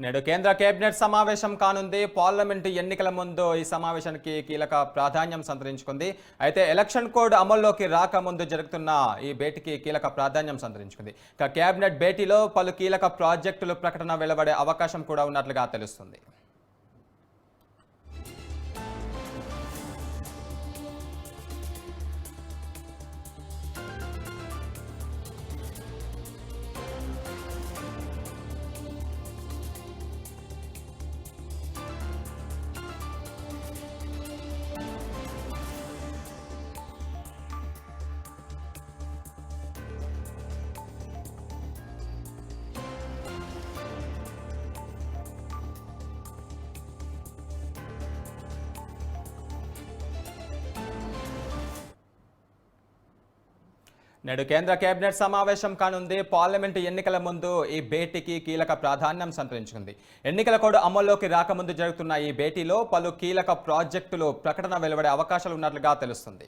నేడు కేంద్ర కేబినెట్ సమావేశం కానుంది. పార్లమెంటు ఎన్నికల ముందు ఈ సమావేశానికి కీలక ప్రాధాన్యం సంతరించుకుంది. అయితే ఎలక్షన్ కోడ్ అమల్లోకి రాకముందు జరుగుతున్న ఈ భేటీకి కీలక ప్రాధాన్యం సంతరించుకుంది. ఇక కేబినెట్ భేటీలో పలు కీలక ప్రాజెక్టులు ప్రకటన వెలువడే అవకాశం కూడా ఉన్నట్లుగా తెలుస్తుంది. నేడు కేంద్ర కేబినెట్ సమావేశం కానుంది. పార్లమెంటు ఎన్నికల ముందు ఈ భేటీకి కీలక ప్రాధాన్యం సంతరించుకుంది. ఎన్నికల కోడ్ అమల్లోకి రాకముందు జరుగుతున్న ఈ భేటీలో పలు కీలక ప్రాజెక్టులు ప్రకటన వెలువడే అవకాశాలు ఉన్నట్లుగా తెలుస్తుంది.